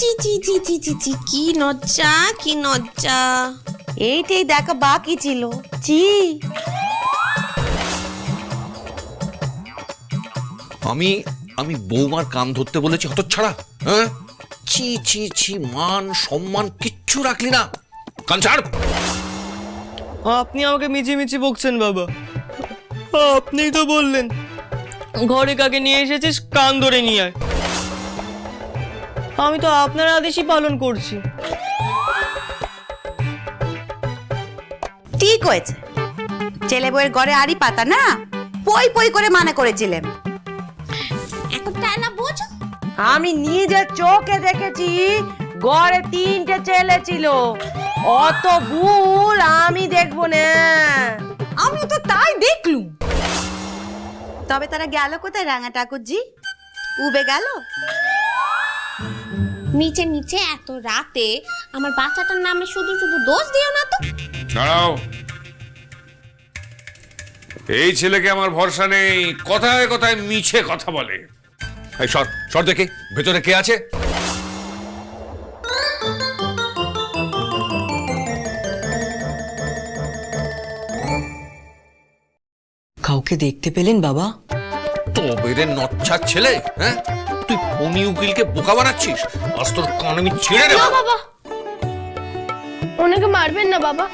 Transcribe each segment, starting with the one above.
চি চি চি চি চি চি কি লজ্জা কি লজ্জা। এইটাই দেখা বাকি ছিল। চি আমি আমি বৌমার কান ধরতে বলেছি হতচ্ছাড়া? হ্যাঁ, ছি ছি ছি, মান সম্মান কিচ্ছু রাখলি না। কান ছাড়। আপনি আমাকে মিছিমিছি বকছেন বাবা। আপনিই তো বললেন ঘরে কাকে নিয়ে এসেছিস কান ধরে নিয়ে আয়। আমি তো আপনার আদেশই পালন করছি। ঠিক হয়েছে, ছেলে বউয়ের ঘরে আড়ি পাতা না, পই পই করে মানা করেছিলেন। এখন তাই না বোঝো? আমি নিজের চোখে দেখেছি ঘরে 3টে ছেলে ছিল, অত ভুল আমি দেখবো না। আমি তো তাই দেখলুম। তবে তারা গেল কোথায় রাঙা ঠাকুরজি? উবে গেল? নিচে নিচে এত রাতে আমার বাচ্চাটার নামে শুধু শুধু দোষ দিও না তো। দাঁড়াও, এই ছেলেকে আমার ভরসা নেই, কথায় কথায় মিছে কথা বলে। এই সর সর, দেখে ভেতরে কে আছে। কাউকে দেখতে পেলেন বাবা? তো বেরে নচ্ছার ছেলে, হ্যাঁ? তুই ফণি উকিলকে বোকা বানাচ্ছিস। আজ তোর কান আমি ছেড়ে দেব। না বাবা, ওনাকে মারবেন না বাবা।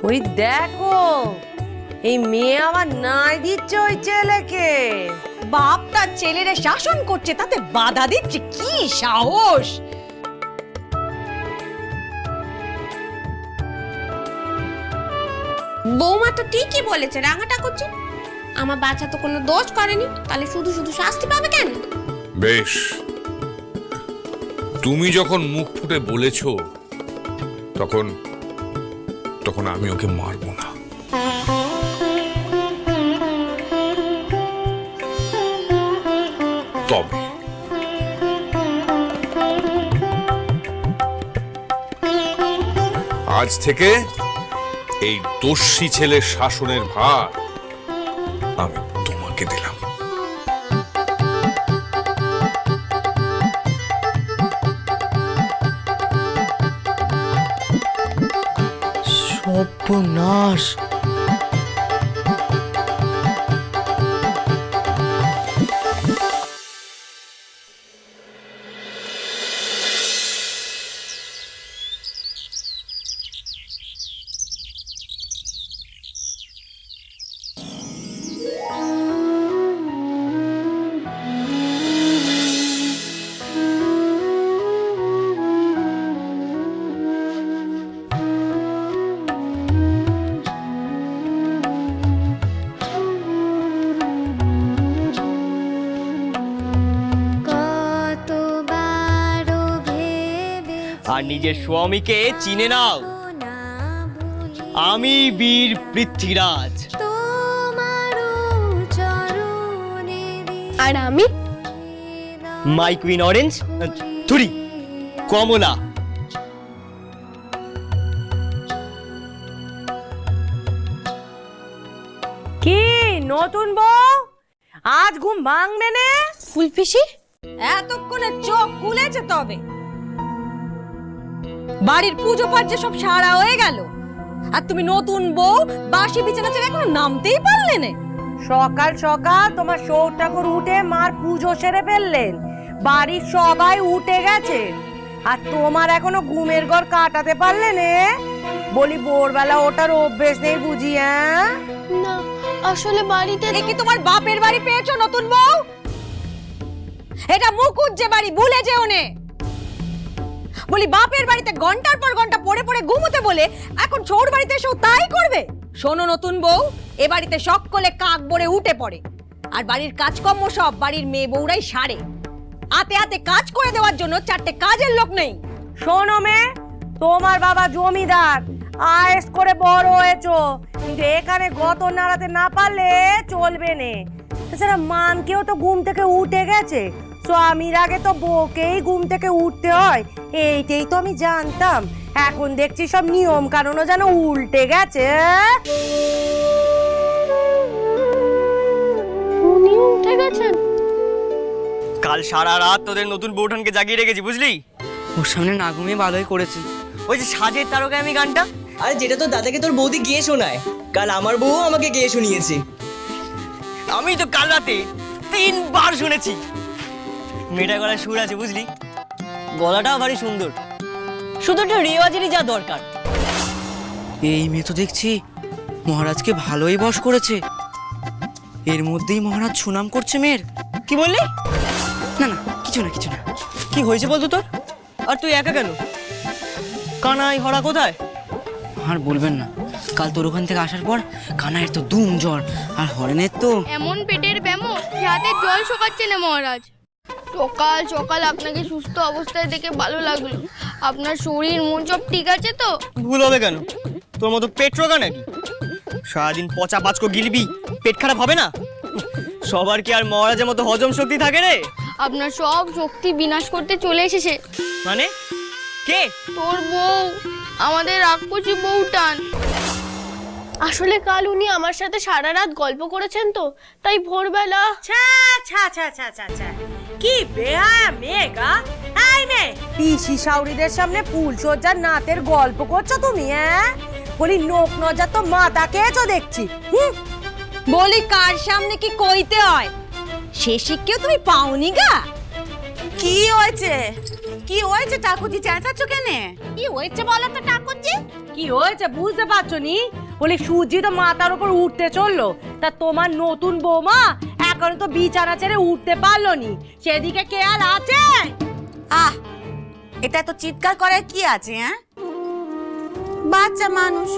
ওই দেখো, এই মেয়ে আমার নাই দিচ্ছে ওই ছেলেকে। বাপ তার ছেলেরে শাসন করছে, তাতে বাধা দিচ্ছে, কি সাহস! বৌমা তো ঠিকই বলেছে রাঙাটা করছে। আমার বাচ্চা তো কোনো দোষ করেনি, তাহলে শুধু শুধু শাস্তি পাবে কেন? বেশ, তুমি যখন মুখ ফুটে বলেছো তখন তখন আমি ওকে মারবো না। তবে আজ থেকে এই দোষী ছেলের শাসনের ভার আমি তোমাকে দিলাম। সর্বনাশ! আর নিজের স্বামীকে চিনে নাও, আমি বীর পৃথ্বীরাজ। আর আমি মাই কুইন অরেঞ্জ, থুরি কমলা। কি নতুন বউ, আজ ঘুম ভাঙবে না? ফুলপিসি এতক্ষণে চোখ খুলেছে তবে? বাড়ির পুজো পাঠ যে সব সারা হয়ে গেল, আর তুমি নতুন বউ বাসি বিছানা ছেড়ে এখনো নামতেই পারলে না। সকাল সকাল তোমার সৌর ঠাকুর উঠে মার পুজো সেরে ফেললেন, বাড়ির সবাই উঠে গেছে, আর তোমার এখনো ঘুমের ঘর কাটাতে পারলে না? বলি ভোরবেলা ওটার অভ্যেস নেই বুঝি? হ্যাঁ না, আসলে বাড়িতে এ কি তোমার বাপের বাড়ি পেয়েছো নতুন বউ? এটা মুকুট যে বাড়ি, ভুলে যেও নে। বলি বাপের বাড়িতে ঘন্টার পর ঘন্টা পড়ে পড়ে ঘুমোতে বলে এখন ছোট বাড়িতে এসেও তাই করবে? শোনো নতুন বউ, এ বাড়িতে সকলে কাক বলে উঠে পড়ে, আর বাড়ির কাজকর্ম সব বাড়ির মেয়ে বউরাই সারে। হাতে হাতে কাজ করে দেওয়ার জন্য 4টে কাজের লোক নেই। শোনো মেয়ে, তোমার বাবা জমিদার, আয়েস করে বড় হয়েছো, কিন্তু এখানে গত নাড়াতে না পারলে চলবে না। তাছাড়া মানকেও তো ঘুম থেকে উঠে গেছে, স্বামীর আগে তো বউকেই ঘুম থেকে উঠতে হয়, এইটাই তো আমি জানতাম। এখন দেখছি সব নিয়ম কানুনও যেন উল্টে গেছে। হয়ে গেছেন? কাল সারা রাত তোদের নতুন বউঠানকে জাগিয়ে রেখেছি, বুঝলি? ওর সামনে না ঘুমিয়ে ভালোই করেছি। ওই যে সাজের তারকায় আমি গানটা, আরে যেটা তোর দাদাকে তোর বৌদি গিয়ে শোনায়, কাল আমার বউ আমাকে গিয়ে শুনিয়েছে। আমি তো কাল রাতে 3 বার শুনেছি। মেয়েটা গলায় সুর আছে, বুঝলি? গলাটাও ভারী সুন্দর, শুধু একটু রেওয়াজেরই যা দরকার। এই মেয়ে তো দেখছি মহারাজকে ভালোই বশ করেছে। এর মধ্যেই মহারাজ সুনাম করছে মেয়ের। কি বললি? না না, কিছু না কিছু না। কি হয়েছে বলতো তোর? আর তুই একা কেন? কানাই হরা কোথায়? আর বলবেন না, কাল তোর ওখান থেকে আসার পর কানাইয়ের তো দুম জ্বর, আর হরেনের তো এমন পেটের ব্যামো যে হাতে জল শোকাচ্ছে না মহারাজ। সকাল সকাল আপনাকে সুস্থ অবস্থায় দেখে ভালো লাগলো। আপনার শরীর মন সব ঠিক আছে তো? ভুল হবে কেন? তোর মতো পেট রোগা নাকি? সারাদিন পচা পাচকো গিলবি, পেট খারাপ হবে না? সবার কি আর মহারাজের মতো হজম শক্তি থাকে রে? আপনার সব শক্তি বিনাশ করতে চলে এসেছে। মানে কে? তোর বউ, আমাদের রাক্ষসী বউটান। আসলে কাল উনি আমার সাথে সারা রাত গল্প করেছেন তো, তাই ভোরবেলা। ছা ছা ছা ছা ছা ছা, কি বেহায়া মেয়েগা! এই মেয়ে, পিসি শাউরিদের সামনে ফুলসজ্জার নাতের গল্প করছো তুমি? বলি নোক নজর তো মাথা খেয়েছো দেখছি। বলি কার সামনে কি কইতে হয় সে শিক্ষেও তুমি পাওনি গা? কি হয়েছে? কি হয়েছে ঠাকুরজি, চেঁচাচ্ছ কেনে? কি হয়েছে বলো তো ঠাকুরজি? কি হয়েছে বুঝতে পারছো নি? বলি সূর্যি তো মাথার উপর উঠতে চললো, তা তোমার নতুন বৌমা এখনো তো বিছানা ছেড়ে উঠতে পারলো নি, সেদিকে খেয়াল আছে? আহ, এটা তো চিৎকার করার কি আছে? বাচ্চা মানুষ,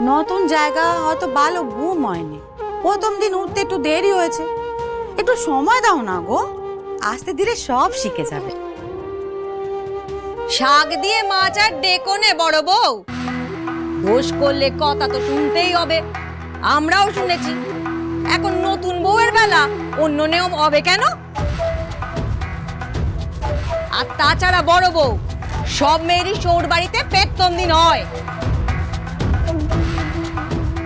নতুন জায়গা, হয়তো ভালো ঘুম হয়নি, প্রথম দিন উঠতে একটু দেরি হয়েছে, একটু সময় দাও না গো, আস্তে ধীরে সব শিখে যাবে। শাক দিয়ে মাছ আর ডেকো নে বড় বউ, দোষ করলে কথা তো শুনতেই হবে। আমরাও শুনেছি, এখন নতুন বউয়ের বেলা অন্য নিয়ম হবে কেন? আর তাছাড়া বড় বউ, সব মেয়েরই সৌর বাড়িতে পেটতন্দি নয়।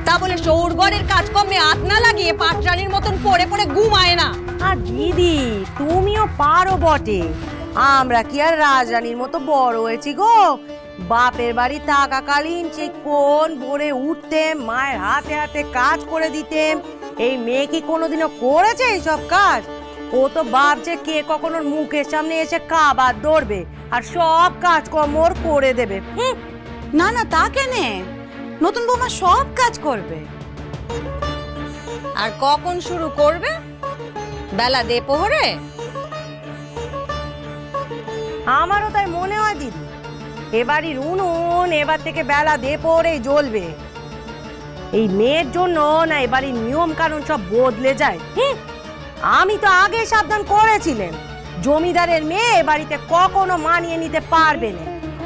তা বলে সৌর ঘরের কাজকর্মে হাত না লাগিয়ে পাটরানির মতন পড়ে পড়ে ঘুমায় না। আর দিদি তুমিও পারো বটে, আমরা কি আর রাজরানীর মতো বড় হয়েছি গো? বাপের বাড়ি থাকাকালীন সে কোন ভোরে উঠতেম, মায়ের হাতে হাতে কাজ করে দিতেম। এই মেয়ে কি কোনোদিনও করেছে এইসব কাজ? ও তো ভাবছে কে কখনো মুখের সামনে এসে খাবার ধরবে আর সব কাজকর্ম ওর করে দেবে। না না, তা কেনে, নতুন বৌমা সব কাজ করবে। আর কখন শুরু করবে? বেলা দে পোহরে? আমারও তাই মনে হয় দিদি, এবারই উনুন এবার থেকে বেলা দে পরেই জ্বলবে। এই মেয়ের জন্য না এবারই নিয়ম কানুন সব বদলে যায়। আমি তো আগে সাবধান করেছিলাম, জমিদারের মেয়ে এ বাড়িতে কখনো মানিয়ে নিতে পারবে না।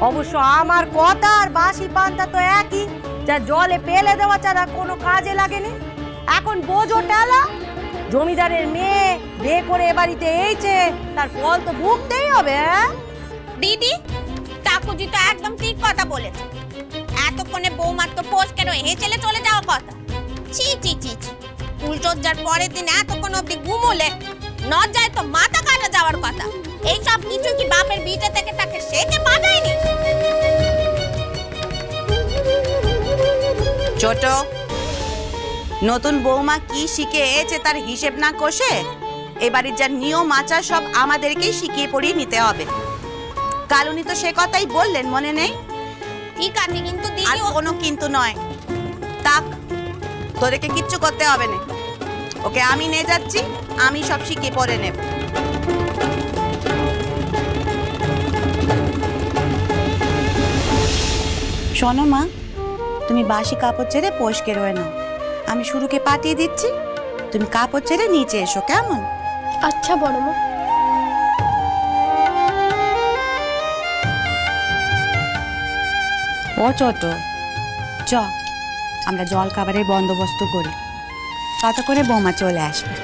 অবশ্য আমার কথা আর বাসি পান্তা তো একই, যা জলে ফেলে দেওয়া ছাড়া কোনো কাজে লাগেনি। এখন বোঝো টেলা, জমিদারের মেয়ে বিয়ে করে এ বাড়িতে এইছে, তার ফল তো ভুগতেই হবে। দিদি, ঠাকুরজি তো একদম ঠিক কথা বলেছে। এতক্ষণে বৌমার তো পোষকে রয়ে হেঁচেলে চলে যাওয়ার কথা। ছি ছি ছি ছি, ফুলসজ্জার পরের দিন এতক্ষণ অব্দি ঘুমোলে লজ্জায় তো মাথা কাটা যাওয়ার কথা। এই সব কিছু কি বাপের ভিটে থেকে তাকে শেখে পাঠায়নি? ছোট, নতুন বৌমা কি শিখে এসেছে তার হিসেব না কষে এবারে যা নিয়ম আচার সব আমাদেরকেই শিখিয়ে পড়িয়ে নিতে হবে। কাল উনি তো সে কথাই বললেন, মনে নেই? ঠিক আছে, কিন্তু আর দিদি কোনো কিন্তু নয়, তাক, তোদেরকে কিচ্ছু করতে হবে না। ওকে আমি নিয়ে যাচ্ছি, আমি সব শিখিয়ে পড়ে নেব। শোনো মা, তুমি বাসি কাপড় ছেড়ে পোষকে রয়ে নাও, আমি শুরুকে পাঠিয়ে দিচ্ছি, তুমি কাপড় ছেড়ে নিচে এসো, কেমন? আচ্ছা বড় মা। ও ছোট, চ আমরা জল খাবারের বন্দোবস্ত করি, ততক্ষণে বৌমা চলে আসবে।